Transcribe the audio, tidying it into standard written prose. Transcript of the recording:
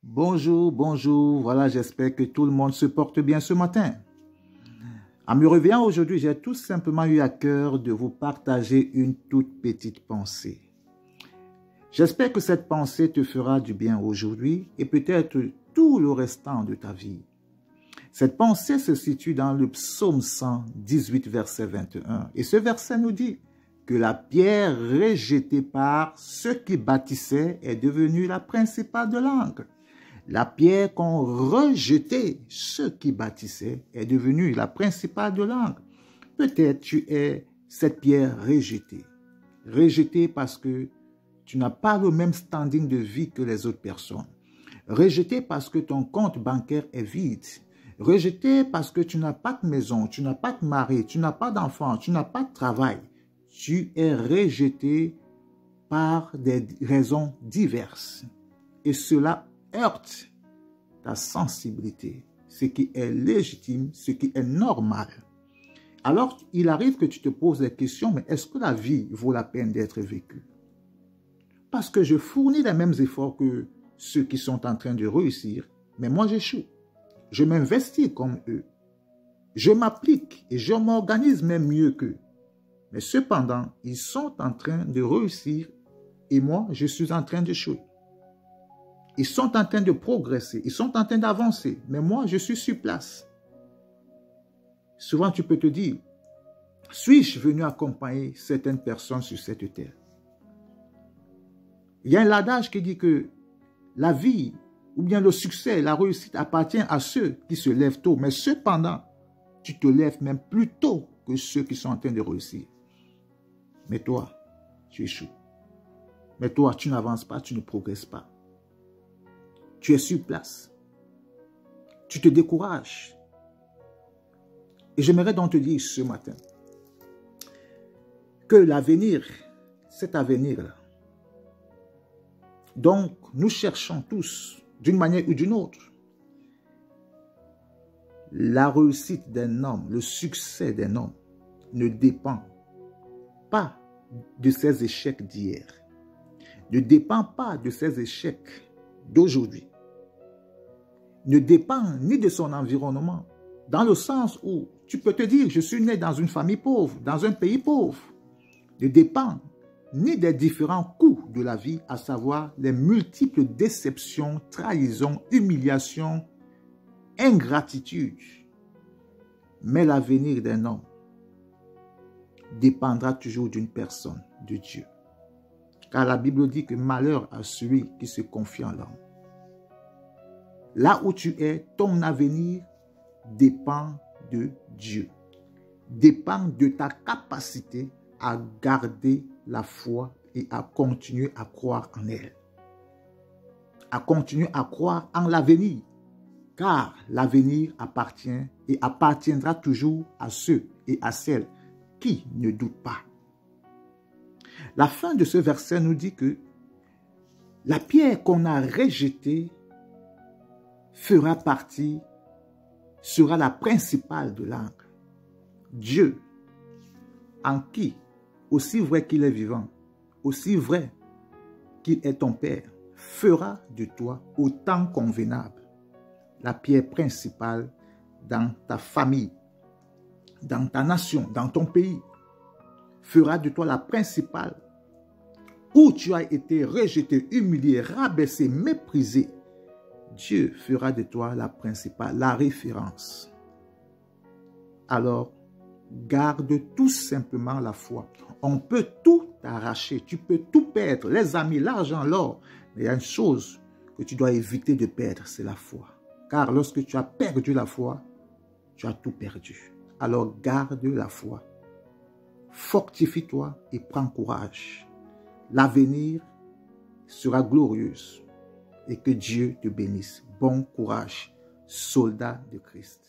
Bonjour, bonjour. Voilà, j'espère que tout le monde se porte bien ce matin. En me réveillant aujourd'hui, j'ai tout simplement eu à cœur de vous partager une toute petite pensée. J'espère que cette pensée te fera du bien aujourd'hui et peut-être tout le restant de ta vie. Cette pensée se situe dans le psaume 118, verset 21. Et ce verset nous dit que la pierre rejetée par ceux qui bâtissaient est devenue la principale de l'angle. La pierre qu'ont rejetée ceux qui bâtissaient est devenue la principale de l'angle. Peut-être tu es cette pierre rejetée. Rejetée parce que tu n'as pas le même standing de vie que les autres personnes. Rejetée parce que ton compte bancaire est vide. Rejetée parce que tu n'as pas de maison, tu n'as pas de mari, tu n'as pas d'enfant, tu n'as pas de travail. Tu es rejeté par des raisons diverses. Et cela heurte ta sensibilité, ce qui est légitime, ce qui est normal. Alors, il arrive que tu te poses la question, mais est-ce que la vie vaut la peine d'être vécue? Parce que je fournis les mêmes efforts que ceux qui sont en train de réussir, mais moi j'échoue. Je m'investis comme eux. Je m'applique et je m'organise même mieux qu'eux. Mais cependant, ils sont en train de réussir et moi, je suis en train d'échouer. Ils sont en train de progresser, ils sont en train d'avancer, mais moi, je suis sur place. Souvent, tu peux te dire, suis-je venu accompagner certaines personnes sur cette terre? Il y a un adage qui dit que la vie, ou bien le succès, la réussite appartient à ceux qui se lèvent tôt, mais cependant, tu te lèves même plus tôt que ceux qui sont en train de réussir. Mais toi, tu échoues. Mais toi, tu n'avances pas, tu ne progresses pas. Tu es sur place. Tu te décourages. Et j'aimerais donc te dire ce matin que l'avenir, cet avenir-là, donc nous cherchons tous, d'une manière ou d'une autre, la réussite d'un homme, le succès d'un homme ne dépend pas de ses échecs d'hier, ne dépend pas de ses échecs d'aujourd'hui, ne dépend ni de son environnement, dans le sens où tu peux te dire, je suis né dans une famille pauvre, dans un pays pauvre, ne dépend ni des différents coups de la vie, à savoir les multiples déceptions, trahisons, humiliations, ingratitude. Mais l'avenir d'un homme dépendra toujours d'une personne, de Dieu. Car la Bible dit que malheur à celui qui se confie en l'homme. Là où tu es, ton avenir dépend de Dieu. Dépend de ta capacité à garder la foi et à continuer à croire en elle. À continuer à croire en l'avenir. Car l'avenir appartient et appartiendra toujours à ceux et à celles qui ne doutent pas. La fin de ce verset nous dit que la pierre qu'on a rejetée fera partie, sera la principale de l'angle. Dieu, en qui, aussi vrai qu'il est vivant, aussi vrai qu'il est ton Père, fera de toi au temps convenable la pierre principale dans ta famille, dans ta nation, dans ton pays, fera de toi la principale. Où tu as été rejeté, humilié, rabaissé, méprisé, Dieu fera de toi la principale, la référence. Alors, garde tout simplement la foi. On peut tout arracher, tu peux tout perdre, les amis, l'argent, l'or. Mais il y a une chose que tu dois éviter de perdre, c'est la foi. Car lorsque tu as perdu la foi, tu as tout perdu. Alors garde la foi. Fortifie-toi et prends courage. L'avenir sera glorieux et que Dieu te bénisse. Bon courage, soldat de Christ.